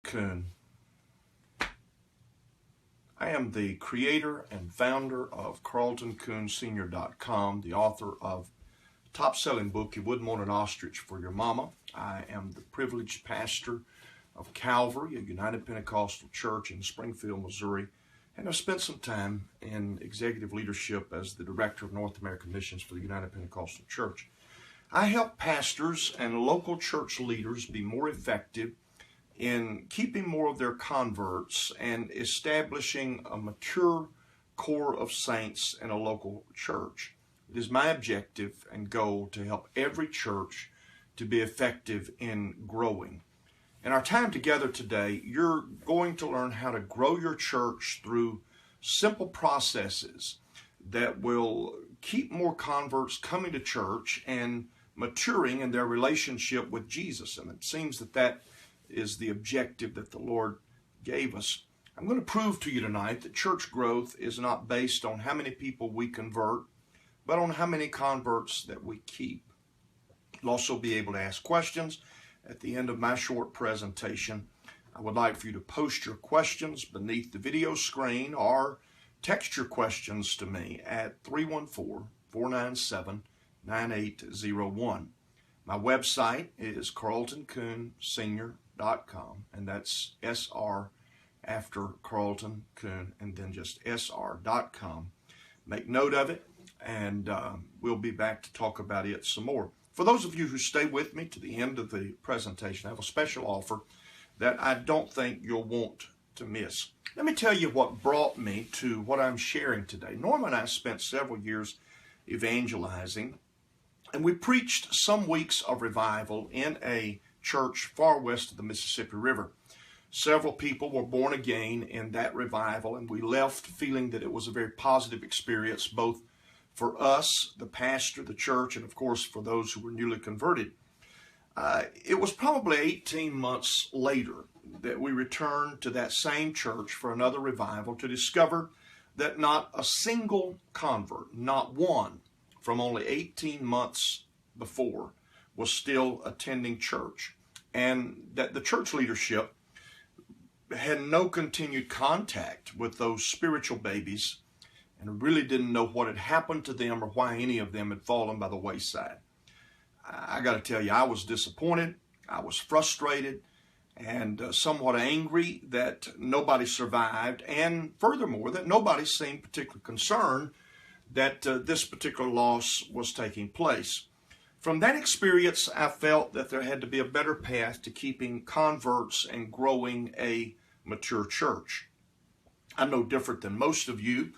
Coon. I am the creator and founder of CarltonCoonSenior.com, the author of top-selling book, You Wouldn't Want an Ostrich for Your Mama. I am the privileged pastor of Calvary, a United Pentecostal church in Springfield, Missouri, and I've spent some time in executive leadership as the director of North American Missions for the United Pentecostal Church. I help pastors and local church leaders be more effective in keeping more of their converts and establishing a mature core of saints in a local church. It is my objective and goal to help every church to be effective in growing. In our time together today, you're going to learn how to grow your church through simple processes that will keep more converts coming to church and maturing in their relationship with Jesus. And it seems that is the objective that the Lord gave us. I'm going to prove to you tonight that church growth is not based on how many people we convert, but on how many converts that we keep. You'll also be able to ask questions at the end of my short presentation. I would like for you to post your questions beneath the video screen or text your questions to me at 314-497-9801. My website is CarltonCoonSenior.com, and that's SR after Carlton Coon and then just SR.com. Make note of it, and we'll be back to talk about it some more. For those of you who stay with me to the end of the presentation, I have a special offer that I don't think you'll want to miss. Let me tell you what brought me to what I'm sharing today. Norma and I spent several years evangelizing, and we preached some weeks of revival in a church far west of the Mississippi River. Several people were born again in that revival, and we left feeling that it was a very positive experience, both for us, the pastor, the church, and of course for those who were newly converted. It was probably 18 months later that we returned to that same church for another revival to discover that not a single convert, not one, from only 18 months before, was still attending church, and that the church leadership had no continued contact with those spiritual babies and really didn't know what had happened to them or why any of them had fallen by the wayside. I got to tell you, I was disappointed, I was frustrated, and somewhat angry that nobody survived, and furthermore, that nobody seemed particularly concerned that this particular loss was taking place. From that experience, I felt that there had to be a better path to keeping converts and growing a mature church. I'm no different than most of you,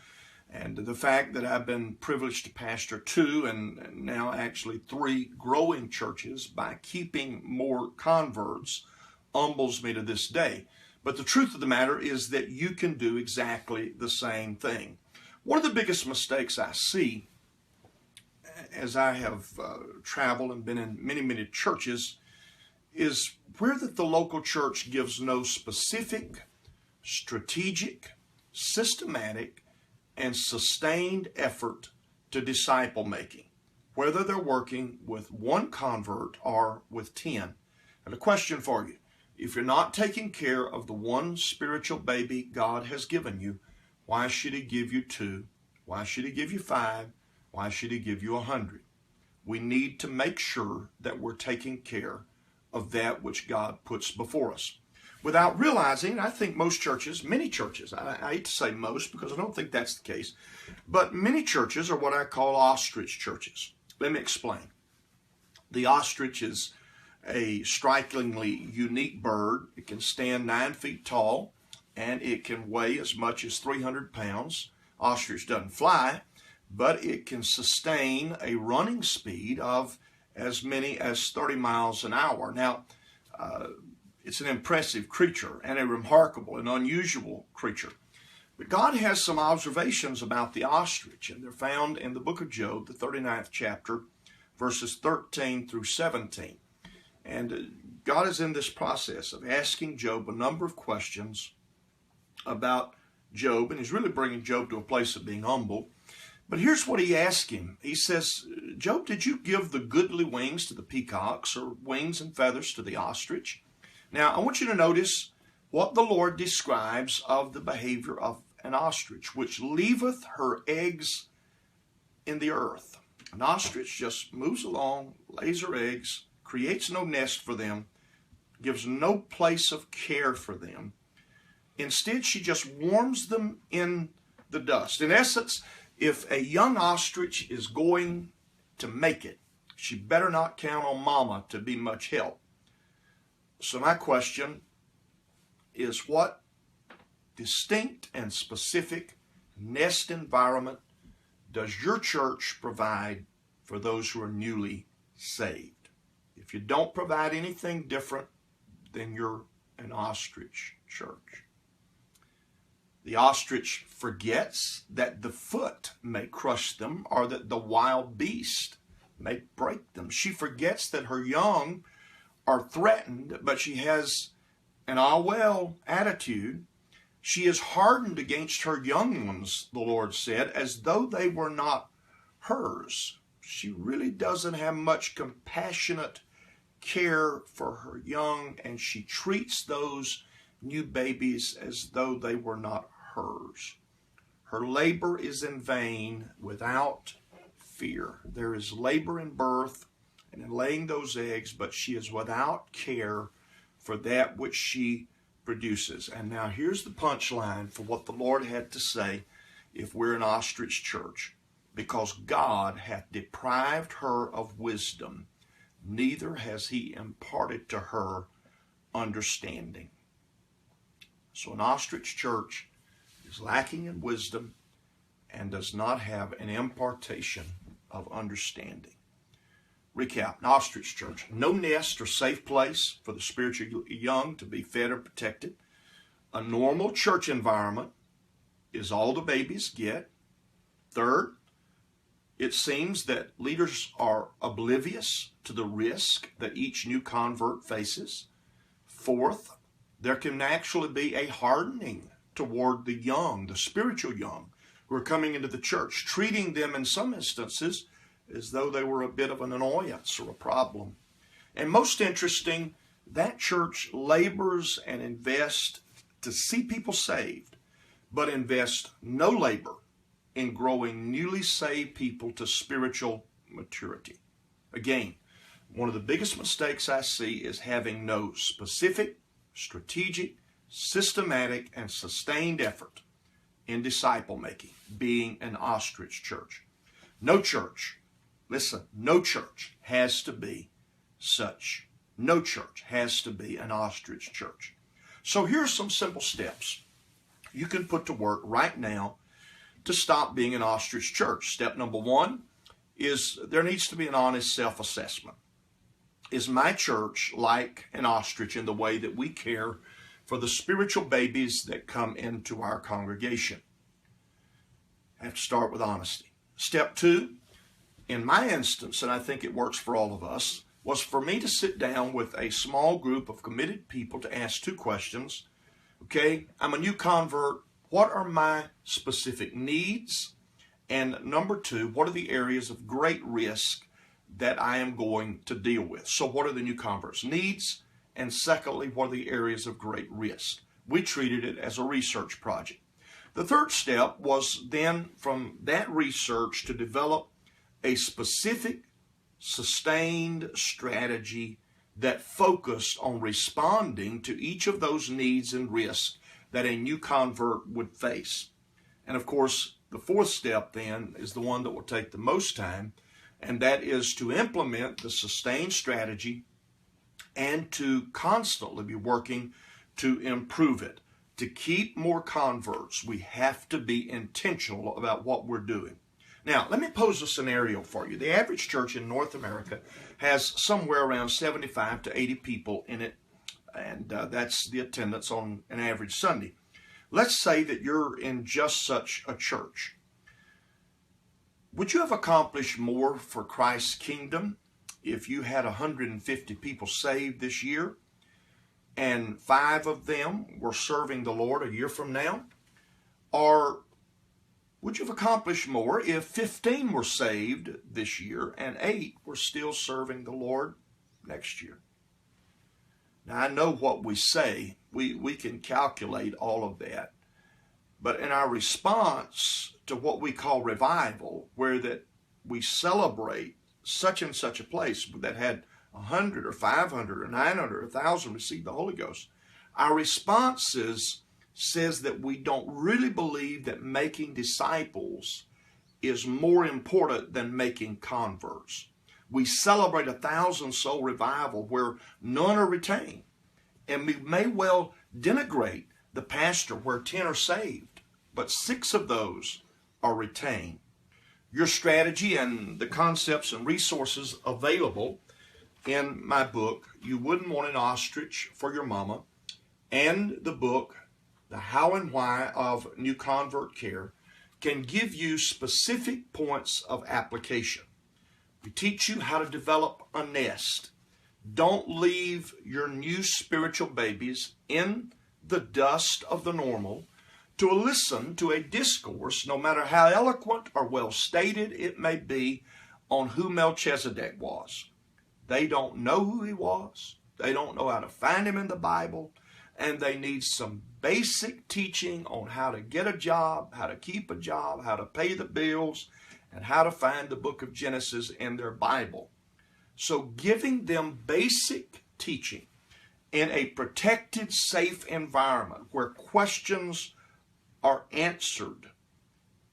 and the fact that I've been privileged to pastor 2 and now actually 3 growing churches by keeping more converts humbles me to this day. But the truth of the matter is that you can do exactly the same thing. One of the biggest mistakes I see as I have traveled and been in many, many churches is where that the local church gives no specific, strategic, systematic, and sustained effort to disciple making, whether they're working with one convert or with 10. And a question for you: if you're not taking care of the one spiritual baby God has given you, why should He give you 2? Why should He give you 5? Why should He give you 100? We need to make sure that we're taking care of that which God puts before us. Without realizing, I think most churches, many churches, I hate to say most because I don't think that's the case, but many churches are what I call ostrich churches. Let me explain. The ostrich is a strikingly unique bird. It can stand 9 feet tall, and it can weigh as much as 300 pounds. Ostrich doesn't fly, but it can sustain a running speed of as many as 30 miles an hour. Now, it's an impressive creature and a remarkable and unusual creature. But God has some observations about the ostrich, and they're found in the book of Job, the 39th chapter, verses 13 through 17. And God is in this process of asking Job a number of questions about Job, and He's really bringing Job to a place of being humble. But here's what He asked him. He says, Job, did you give the goodly wings to the peacocks, or wings and feathers to the ostrich? Now, I want you to notice what the Lord describes of the behavior of an ostrich, which leaveth her eggs in the earth. An ostrich just moves along, lays her eggs, creates no nest for them, gives no place of care for them. Instead, she just warms them in the dust. In essence, if a young ostrich is going to make it, she better not count on mama to be much help. So my question is, what distinct and specific nest environment does your church provide for those who are newly saved? If you don't provide anything different, then you're an ostrich church. The ostrich forgets that the foot may crush them or that the wild beast may break them. She forgets that her young are threatened, but she has an ah-well attitude. She is hardened against her young ones, the Lord said, as though they were not hers. She really doesn't have much compassionate care for her young, and she treats those new babies as though they were not hers. Her labor is in vain without fear. There is labor in birth and in laying those eggs, but she is without care for that which she produces. And now here's the punchline for what the Lord had to say if we're an ostrich church. Because God hath deprived her of wisdom, neither has he imparted to her understanding. So an ostrich church is lacking in wisdom and does not have an impartation of understanding. Recap, an ostrich church, no nest or safe place for the spiritually young to be fed or protected. A normal church environment is all the babies get. Third, it seems that leaders are oblivious to the risk that each new convert faces. Fourth, there can actually be a hardening toward the young, the spiritual young, who are coming into the church, treating them in some instances as though they were a bit of an annoyance or a problem. And most interesting, that church labors and invests to see people saved, but invests no labor in growing newly saved people to spiritual maturity. Again, one of the biggest mistakes I see is having no specific, strategic, systematic, and sustained effort in disciple making, being an ostrich church. No church, listen, no church has to be such. No church has to be an ostrich church. So here are some simple steps you can put to work right now to stop being an ostrich church. Step number one is there needs to be an honest self-assessment. Is my church like an ostrich in the way that we care for the spiritual babies that come into our congregation? I have to start with honesty. Step two, in my instance, and I think it works for all of us, was for me to sit down with a small group of committed people to ask two questions. Okay, I'm a new convert. What are my specific needs? And number two, what are the areas of great risk that I am going to deal with? So what are the new converts' needs? And secondly, what are the areas of great risk? We treated it as a research project. The third step was then from that research to develop a specific, sustained strategy that focused on responding to each of those needs and risks that a new convert would face. And of course, the fourth step then is the one that will take the most time, and that is to implement the sustained strategy and to constantly be working to improve it. To keep more converts, we have to be intentional about what we're doing. Now, let me pose a scenario for you. The average church in North America has somewhere around 75 to 80 people in it, and that's the attendance on an average Sunday. Let's say that you're in just such a church. Would you have accomplished more for Christ's kingdom if you had 150 people saved this year and 5 of them were serving the Lord a year from now? Or would you have accomplished more if 15 were saved this year and 8 were still serving the Lord next year? Now, I know what we say. We can calculate all of that. But in our response to what we call revival, where that we celebrate such and such a place that had 100 or 500 or 900 or 1,000 receive the Holy Ghost, our response says that we don't really believe that making disciples is more important than making converts. We celebrate 1,000 soul revival where none are retained. And we may well denigrate the pastor where 10 are saved, but 6 of those are retained. Your strategy and the concepts and resources available in my book, You Wouldn't Want an Ostrich for Your Mama, and the book, The How and Why of New Convert Care, can give you specific points of application. We teach you how to develop a nest. Don't leave your new spiritual babies in the dust of the normal to listen to a discourse, no matter how eloquent or well stated it may be, on who Melchizedek was. They don't know who he was. They don't know how to find him in the Bible. And they need some basic teaching on how to get a job, how to keep a job, how to pay the bills, and how to find the book of Genesis in their Bible. So giving them basic teaching in a protected, safe environment where questions are answered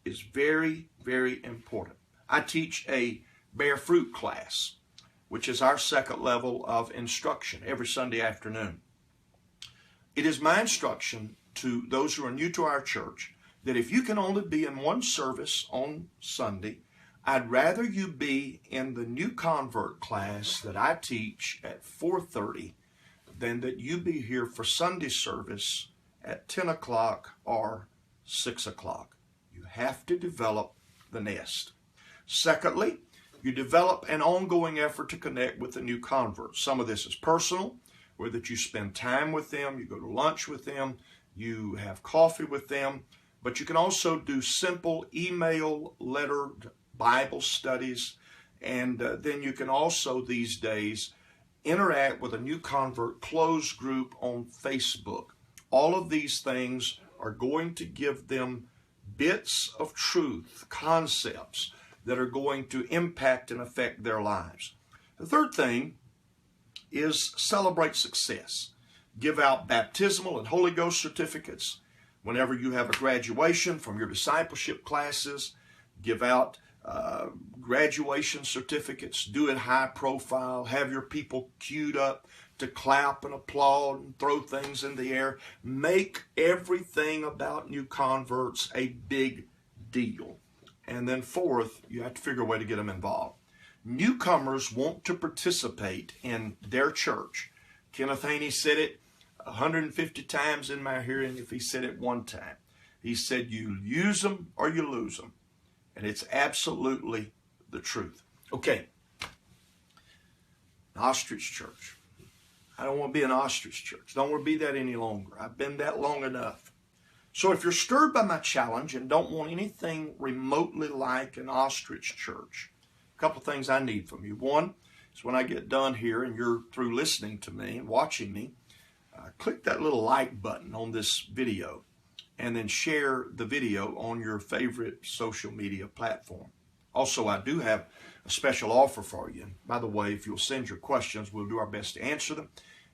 is very, very important. I teach a bear fruit class, which is our second level of instruction, every Sunday afternoon. It is my instruction to those who are new to our church that if you can only be in one service on Sunday, I'd rather you be in the new convert class that I teach at 4:30 than that you be here for Sunday service at 10 o'clock or 6 o'clock. You have to develop the nest. Secondly, you develop an ongoing effort to connect with the new converts. Some of this is personal, where that you spend time with them, you go to lunch with them, you have coffee with them, but you can also do simple email, letter, Bible studies, and then you can also these days interact with a new convert closed group on Facebook. All of these things are going to give them bits of truth, concepts that are going to impact and affect their lives. The third thing is celebrate success. Give out baptismal and Holy Ghost certificates. Whenever you have a graduation from your discipleship classes, give out graduation certificates. Do it high profile. Have your people queued up to clap and applaud and throw things in the air. Make everything about new converts a big deal. And then fourth, you have to figure a way to get them involved. Newcomers want to participate in their church. Kenneth Haney said it 150 times in my hearing if he said it one time. He said, you use them or you lose them. And it's absolutely the truth. Okay. Ostrich Church. I don't want to be an Ostrich Church. Don't want to be that any longer. I've been that long enough. So if you're stirred by my challenge and don't want anything remotely like an Ostrich Church, a couple things I need from you. One is when I get done here and you're through listening to me and watching me, click that little like button on this video and then share the video on your favorite social media platform. Also, I do have a special offer for you. By the way, if you'll send your questions, we'll do our best to answer them.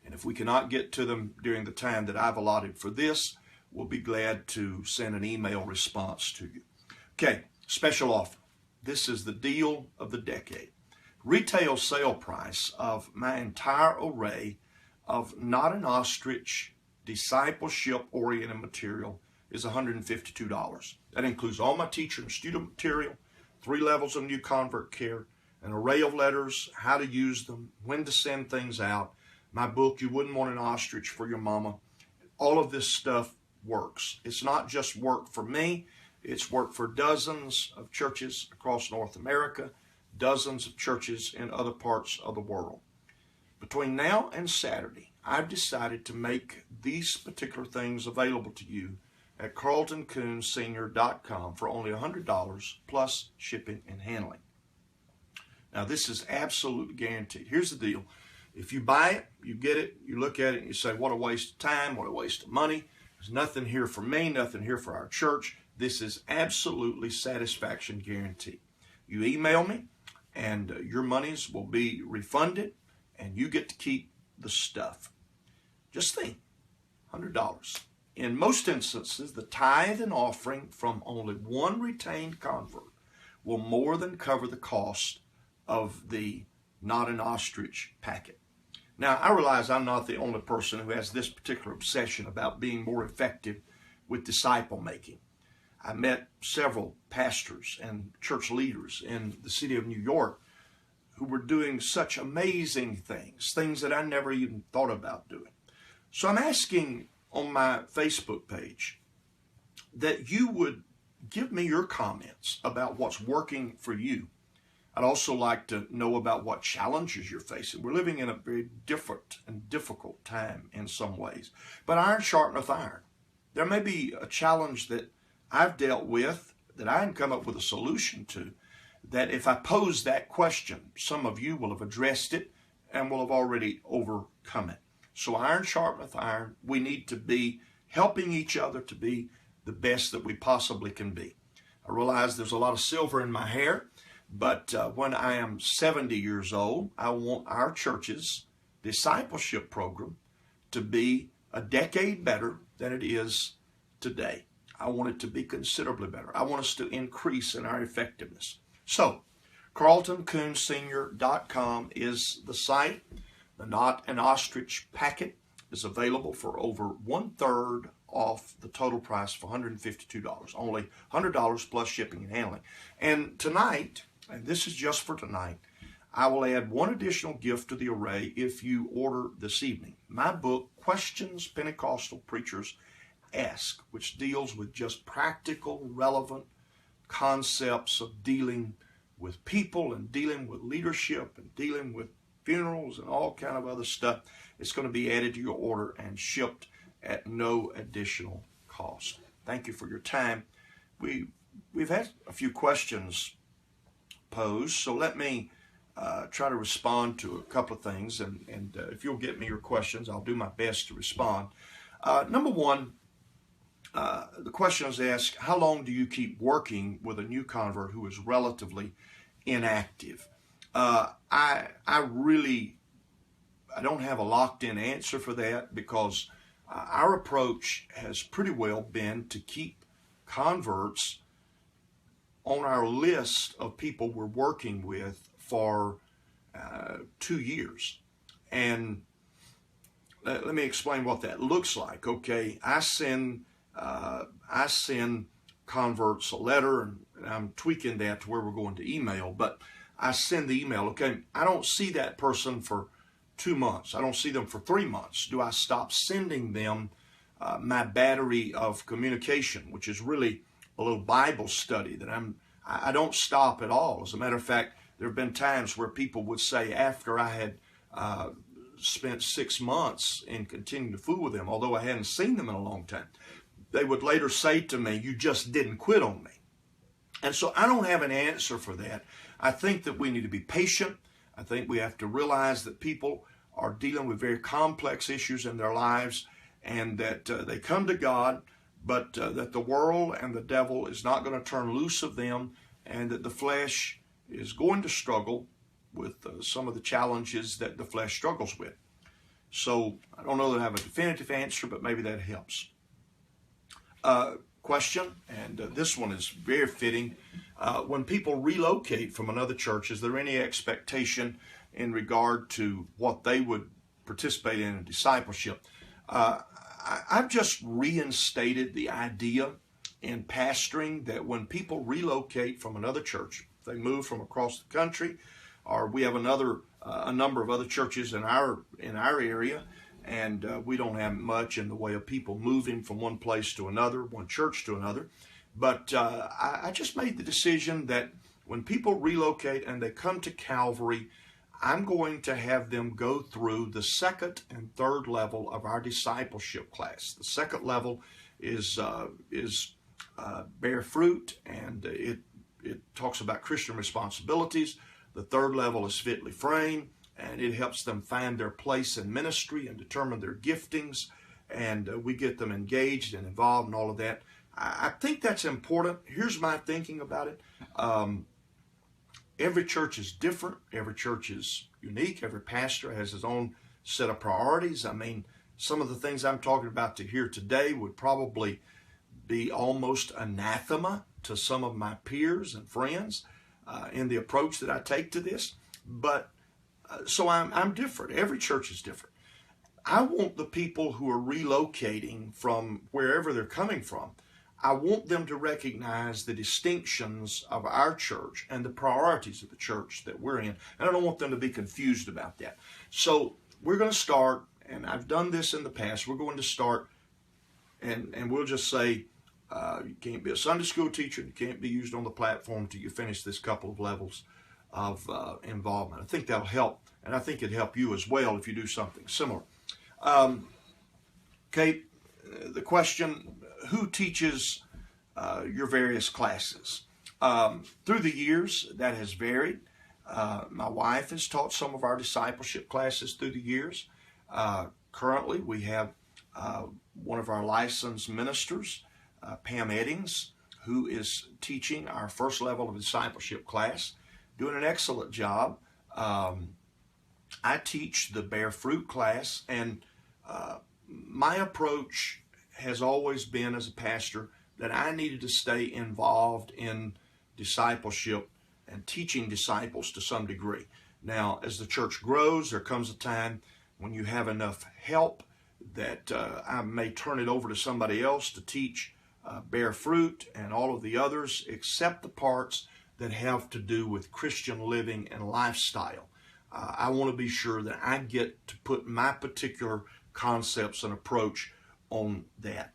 And if we cannot get to them during the time that I've allotted for this, we'll be glad to send an email response to you. Okay, special offer. This is the deal of the decade. Retail sale price of my entire array of Not an Ostrich discipleship-oriented material is $152. That includes all my teacher and student material, 3 levels of new convert care, an array of letters, how to use them, when to send things out, my book, You Wouldn't Want an Ostrich for Your Mama. All of this stuff works. It's not just work for me. It's work for dozens of churches across North America, dozens of churches in other parts of the world. Between now and Saturday, I've decided to make these particular things available to you at carltoncoonsenior.com for only $100 plus shipping and handling. Now, this is absolutely guaranteed. Here's the deal. If you buy it, you get it, you look at it, and you say, what a waste of time, what a waste of money. There's nothing here for me, nothing here for our church. This is absolutely satisfaction guaranteed. You email me, and your monies will be refunded, and you get to keep the stuff. Just think, $100. In most instances, the tithe and offering from only one retained convert will more than cover the cost of the Not an Ostrich packet. Now, I realize I'm not the only person who has this particular obsession about being more effective with disciple making. I met several pastors and church leaders in the city of New York who were doing such amazing things that I never even thought about doing. So I'm asking on my Facebook page that you would give me your comments about what's working for you. I'd also like to know about what challenges you're facing. We're living in a very different and difficult time in some ways. But iron sharpeneth iron. There may be a challenge that I've dealt with that I can come up with a solution to, that if I pose that question, some of you will have addressed it and will have already overcome it. So iron sharpeneth iron. We need to be helping each other to be the best that we possibly can be. I realize there's a lot of silver in my hair, but when I am 70 years old, I want our church's discipleship program to be a decade better than it is today. I want it to be considerably better. I want us to increase in our effectiveness. So, CarltonCoonSenior.com is the site. The Not an Ostrich Packet is available for over 1/3 off the total price for $152. Only $100 plus shipping and handling. And tonight, and this is just for tonight, I will add one additional gift to the array if you order this evening. My book, Questions Pentecostal Preachers Ask, which deals with just practical, relevant concepts of dealing with people and dealing with leadership and dealing with funerals and all kind of other stuff. It's going to be added to your order and shipped at no additional cost. Thank you for your time. We've had a few questions posed, so let me try to respond to a couple of things, and if you'll get me your questions, I'll do my best to respond. Number one, the question is asked, how long do you keep working with a new convert who is relatively inactive? I don't have a locked-in answer for that, because our approach has pretty well been to keep converts on our list of people we're working with for 2 years. And let me explain what that looks like. Okay, I send converts a letter, and I'm tweaking that to where we're going to email, but I send the email. Okay, I don't see that person for 2 months. I don't see them for 3 months. Do I stop sending them my battery of communication, which is really a little Bible study that I don't stop at all. As a matter of fact, there have been times where people would say, after I had spent 6 months in continuing to fool with them, although I hadn't seen them in a long time, they would later say to me, you just didn't quit on me. And so I don't have an answer for that. I think that we need to be patient. I think we have to realize that people are dealing with very complex issues in their lives, and that they come to God, but that the world and the devil is not going to turn loose of them, and that the flesh is going to struggle with some of the challenges that the flesh struggles with. So I don't know that I have a definitive answer, but maybe that helps. Question, and this one is very fitting. When people relocate from another church, is there any expectation in regard to what they would participate in discipleship? I've just reinstated the idea in pastoring that when people relocate from another church, if they move from across the country, or we have a number of other churches in our area, and we don't have much in the way of people moving from one place to another, one church to another. But I just made the decision that when people relocate and they come to Calvary, I'm going to have them go through the second and third level of our discipleship class. The second level is bear fruit, and it talks about Christian responsibilities. The third level is fitly framed. and it helps them find their place in ministry and determine their giftings, and we get them engaged and involved and all of that. I think that's important. Here's my thinking about it. Every church is different. Every church is unique. Every pastor has his own set of priorities. I mean, some of the things I'm talking about here today would probably be almost anathema to some of my peers and friends in the approach that I take to this. But so I'm different. Every church is different. I want the people who are relocating from wherever they're coming from, I want them to recognize the distinctions of our church and the priorities of the church that we're in. And I don't want them to be confused about that. So we're going to start, and I've done this in the past, we're going to start, and we'll just say, you can't be a Sunday school teacher, you can't be used on the platform till you finish this couple of levels of involvement. I think that'll help, and I think it'll help you as well if you do something similar. Kate, the question, who teaches your various classes? Through the years, that has varied. My wife has taught some of our discipleship classes through the years. Currently, we have one of our licensed ministers, Pam Eddings, who is teaching our first level of discipleship class, doing an excellent job. I teach the Bear Fruit class, and my approach has always been as a pastor that I needed to stay involved in discipleship and teaching disciples to some degree. Now, as the church grows, there comes a time when you have enough help that I may turn it over to somebody else to teach Bear Fruit and all of the others, except the parts that have to do with Christian living and lifestyle. I want to be sure that I get to put my particular concepts and approach on that.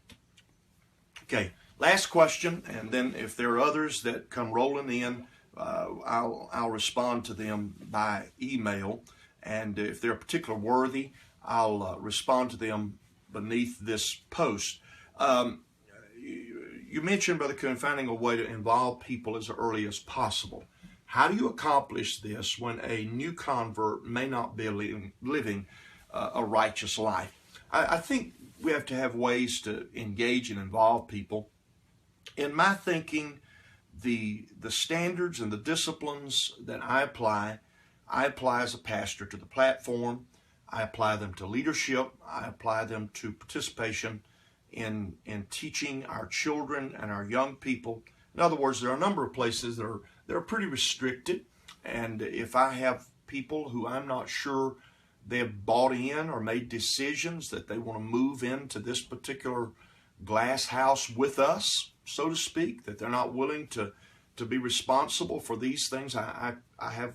Okay, last question, and then if there are others that come rolling in, I'll respond to them by email, and if they're particularly worthy, I'll respond to them beneath this post. You mentioned, Brother Coon, finding a way to involve people as early as possible. How do you accomplish this when a new convert may not be living a righteous life? I think we have to have ways to engage and involve people. In my thinking, the standards and the disciplines that I apply as a pastor to the platform. I apply them to leadership. I apply them to participation in teaching our children and our young people. In other words, there are a number of places that are pretty restricted, and if I have people who I'm not sure they've bought in or made decisions that they want to move into this particular glass house with us, so to speak, that they're not willing to be responsible for these things, I have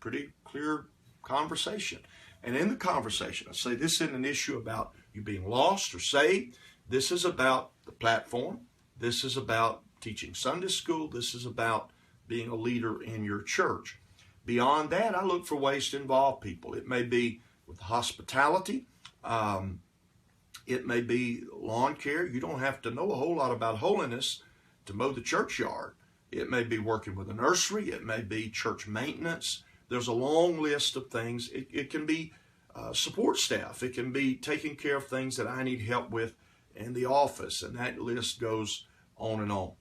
pretty clear conversation. And in the conversation, I say this isn't an issue about you being lost or saved. This is about the platform. This is about teaching Sunday school. This is about being a leader in your church. Beyond that, I look for ways to involve people. It may be with hospitality. It may be lawn care. You don't have to know a whole lot about holiness to mow the churchyard. It may be working with a nursery. It may be church maintenance. There's a long list of things. It can be support staff. It can be taking care of things that I need help with in the office, and that list goes on and on.